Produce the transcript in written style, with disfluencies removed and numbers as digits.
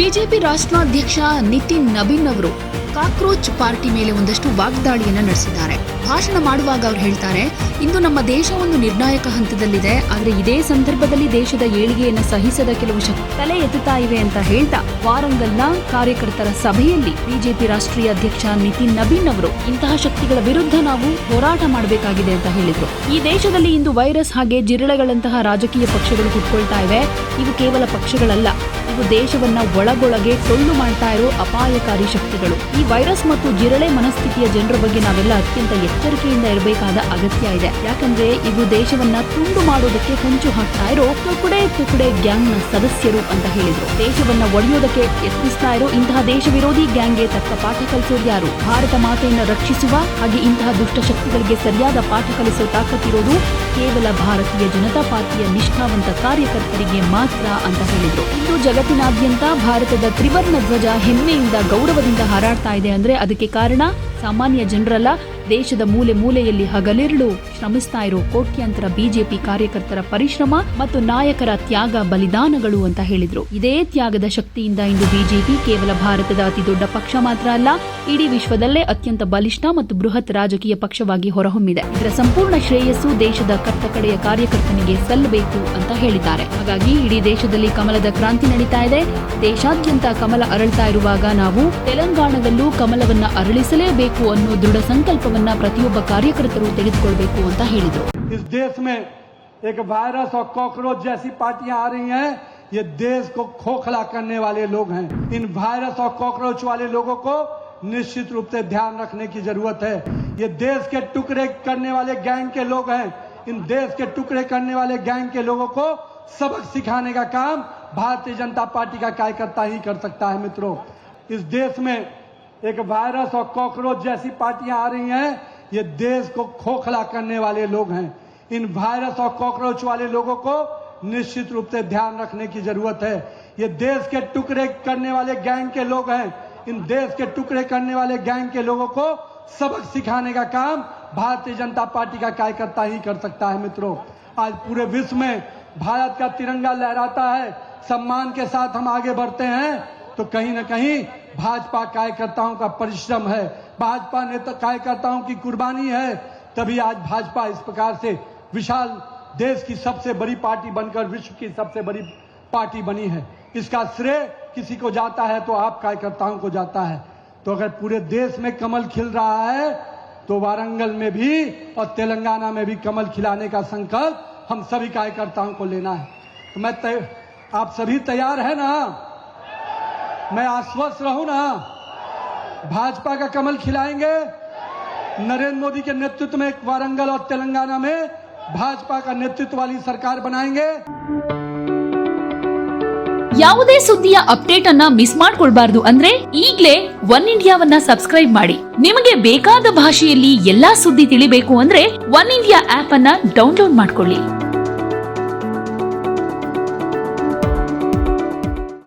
BJP ರಾಷ್ಟ್ರಾಧ್ಯಕ್ಷ Nitin Nabin ಅವರು cockroach party ಮೇಲೆ ಒಂದಷ್ಟು ವಾಗ್ದಾಳಿಯನ್ನ ನಡೆಸಿದ್ದಾರೆ. ಭಾಷಣ ಮಾಡುವಾಗ ಅವರು ಹೇಳ್ತಾರೆ, ಇಂದು ನಮ್ಮ ದೇಶ ಒಂದು ನಿರ್ಣಾಯಕ ಹಂತದಲ್ಲಿದೆ, ಆದರೆ ಇದೇ ಸಂದರ್ಭದಲ್ಲಿ ದೇಶದ ಏಳಿಗೆಯನ್ನು ಸಹಿಸದ ಕೆಲವು ಶಕ್ತಿ ತಲೆ ಎತ್ತುತ್ತಾ ಇವೆ ಅಂತ ಹೇಳ್ತಾ ವಾರಂಗಲ್ನ ಕಾರ್ಯಕರ್ತರ ಸಭೆಯಲ್ಲಿ ಬಿಜೆಪಿ ರಾಷ್ಟ್ರೀಯ ಅಧ್ಯಕ್ಷ ನಿತಿನ್ ನಬೀನ್ ಅವರು ಇಂತಹ ಶಕ್ತಿಗಳ ವಿರುದ್ಧ ನಾವು ಹೋರಾಟ ಮಾಡಬೇಕಾಗಿದೆ ಅಂತ ಹೇಳಿದ್ರು. ಈ ದೇಶದಲ್ಲಿ ಇಂದು ವೈರಸ್ ಹಾಗೆ ಜಿರಳೆಗಳಂತಹ ರಾಜಕೀಯ ಪಕ್ಷಗಳು ಹುಟ್ಕೊಳ್ತಾ ಇವೆ. ಇವು ಕೇವಲ ಪಕ್ಷಗಳಲ್ಲ, ಇವು ದೇಶವನ್ನ ಒಳಗೊಳಗೆ ಟೊಳ್ಳು ಮಾಡ್ತಾ ಇರೋ ಅಪಾಯಕಾರಿ ಶಕ್ತಿಗಳು. ಈ ವೈರಸ್ ಮತ್ತು ಜಿರಳೆ ಮನಸ್ಥಿತಿಯ ಜನರ ಬಗ್ಗೆ ನಾವೆಲ್ಲ ಅತ್ಯಂತ ಎಚ್ಚರಿಕೆಯಿಂದ ಇರಬೇಕಾದ ಅಗತ್ಯ ಇದೆ. ಯಾಕಂದ್ರೆ ಇವು ದೇಶವನ್ನ ತುಂಡು ಮಾಡೋದಕ್ಕೆ ಹೊಂಚು ಹಾಕ್ತಾ ಇರೋ ತುಕುಡೆ ಗ್ಯಾಂಗ್ ನ ಸದಸ್ಯರು ಅಂತ ಹೇಳಿದ್ರು. ದೇಶವನ್ನ ಒಡೆಯೋದಕ್ಕೆ ಯತ್ನಿಸ್ತಾ ಇರೋ ಇಂತಹ ದೇಶ ವಿರೋಧಿ ಗ್ಯಾಂಗ್ಗೆ ತಕ್ಕ ಪಾಠ ಕಲಿಸೋದು ಯಾರು? ಭಾರತ ಮಾತೆಯನ್ನ ರಕ್ಷಿಸುವ ಹಾಗೆ ಇಂತಹ ದುಷ್ಟ ಶಕ್ತಿಗಳಿಗೆ ಸರಿಯಾದ ಪಾಠ ಕಲಿಸೋ ತಾಕತ್ತಿರೋದು ಕೇವಲ ಭಾರತೀಯ ಜನತಾ ಪಾರ್ಟಿಯ ನಿಷ್ಠಾವಂತ ಕಾರ್ಯಕರ್ತರಿಗೆ ಮಾತ್ರ ಅಂತ ಹೇಳಿದ್ರು. ಇಂದು ಜಗತ್ತಿನಾದ್ಯಂತ ಭಾರತದ ತ್ರಿವರ್ಣ ಧ್ವಜ ಹೆಮ್ಮೆಯಿಂದ ಗೌರವದಿಂದ ಹಾರಾಡ್ತಾ ಇದೆ ಅಂದ್ರೆ ಅದಕ್ಕೆ ಕಾರಣ ಸಾಮಾನ್ಯ ಜನರಲ್ಲ, ದೇಶದ ಮೂಲೆ ಮೂಲೆಯಲ್ಲಿ ಹಗಲಿರುಳು ಶ್ರಮಿಸ್ತಾ ಇರೋ ಕೋಟ್ಯಾಂತರ ಬಿಜೆಪಿ ಕಾರ್ಯಕರ್ತರ ಪರಿಶ್ರಮ ಮತ್ತು ನಾಯಕರ ತ್ಯಾಗ ಬಲಿದಾನಗಳು ಅಂತ ಹೇಳಿದ್ರು. ಇದೇ ತ್ಯಾಗದ ಶಕ್ತಿಯಿಂದ ಇಂದು ಬಿಜೆಪಿ ಕೇವಲ ಭಾರತದ ಅತಿ ದೊಡ್ಡ ಪಕ್ಷ ಮಾತ್ರ ಅಲ್ಲ, ಇಡೀ ವಿಶ್ವದಲ್ಲೇ ಅತ್ಯಂತ ಬಲಿಷ್ಠ ಮತ್ತು ಬೃಹತ್ ರಾಜಕೀಯ ಪಕ್ಷವಾಗಿ ಹೊರಹೊಮ್ಮಿದೆ. ಇದರ ಸಂಪೂರ್ಣ ಶ್ರೇಯಸ್ಸು ದೇಶದ ಕಟ್ಟಕಡೆಯ ಕಾರ್ಯಕರ್ತನಿಗೆ ಸಲ್ಲಬೇಕು ಅಂತ ಹೇಳಿದ್ದಾರೆ. ಹಾಗಾಗಿ ಇಡೀ ದೇಶದಲ್ಲಿ ಕಮಲದ ಕ್ರಾಂತಿ ನಡೀತಾ ಇದೆ. ದೇಶಾದ್ಯಂತ ಕಮಲ ಅರಳ್ತಾ ಇರುವಾಗ ನಾವು ತೆಲಂಗಾಣದಲ್ಲೂ ಕಮಲವನ್ನ ಅರಳಿಸಲೇಬೇಕು ಅನ್ನೋ ದೃಢ ಸಂಕಲ್ಪವನ್ನ ಪ್ರತಿಯೊಬ್ಬ ಕಾರ್ಯಕರ್ತರು ತೆಗೆದುಕೊಳ್ಳಬೇಕು ಅಂತ ಹೇಳಿದರು. इस देश में एक वायरस और कॉकरोच जैसी पार्टियां आ रही हैं, ये देश को खोखला करने वाले लोग हैं. इन वायरस और कॉकरोच वाले लोगों को निश्चित रूप से ध्यान रखने की जरूरत है. ये देश के टुकड़े करने वाले गैंग के लोग हैं. इन देश के टुकड़े करने वाले गैंग के लोगों को सबक सिखाने का काम भारतीय जनता पार्टी का कार्यकर्ता ही कर सकता है. मित्रों, इस देश में एक वायरस और कॉकरोच जैसी पार्टियां आ रही हैं, ये देश को खोखला करने वाले लोग हैं. इन वायरस और कॉकरोच वाले लोगों को निश्चित रूप से ध्यान रखने की जरूरत है. ये देश के टुकड़े करने वाले गैंग के लोग हैं. इन देश के टुकड़े करने वाले गैंग के लोगों को सबक सिखाने का काम भारतीय जनता पार्टी का कार्यकर्ता ही कर सकता है. मित्रों, आज पूरे विश्व में भारत का तिरंगा लहराता है, सम्मान के साथ हम आगे बढ़ते हैं, तो कहीं न कहीं भाजपा कार्यकर्ताओं का परिश्रम है, भाजपा नेता कार्यकर्ताओं की कुर्बानी है. तभी आज भाजपा इस प्रकार से विशाल देश की सबसे बड़ी पार्टी बनकर विश्व की सबसे बड़ी पार्टी बनी है. इसका श्रेय किसी को जाता है तो आप कार्यकर्ताओं को जाता है. तो अगर पूरे देश में कमल खिल रहा है तो वारंगल में भी और तेलंगाना में भी कमल खिलाने का संकल्प हम सभी कार्यकर्ताओं को लेना है. तो आप सभी तैयार है ना? मैं आश्वस्त रहूं ना? भाजपा का कमल खिलाएंगे. नरेंद्र मोदी के नेतृत्व में वारंगल और तेलंगाना में भाजपा का नेतृत्व वाली सरकार बनाएंगे. ಯಾವುದೇ ಸುದ್ದಿಯ ಅಪ್ಡೇಟ್ ಅನ್ನ ಮಿಸ್ ಮಾಡ್ಕೊಳ್ಬಾರ್ದು ಅಂದ್ರೆ ಈಗ್ಲೇ ಒನ್ ಇಂಡಿಯಾವನ್ನ ಸಬ್ಸ್ಕ್ರೈಬ್ ಮಾಡಿ. ನಿಮಗೆ ಬೇಕಾದ ಭಾಷೆಯಲ್ಲಿ ಎಲ್ಲಾ ಸುದ್ದಿ ತಿಳಿಬೇಕು ಅಂದ್ರೆ ಒನ್ ಇಂಡಿಯಾ ಆಪ್ ಅನ್ನ ಡೌನ್ಲೋಡ್ ಮಾಡ್ಕೊಳ್ಳಿ.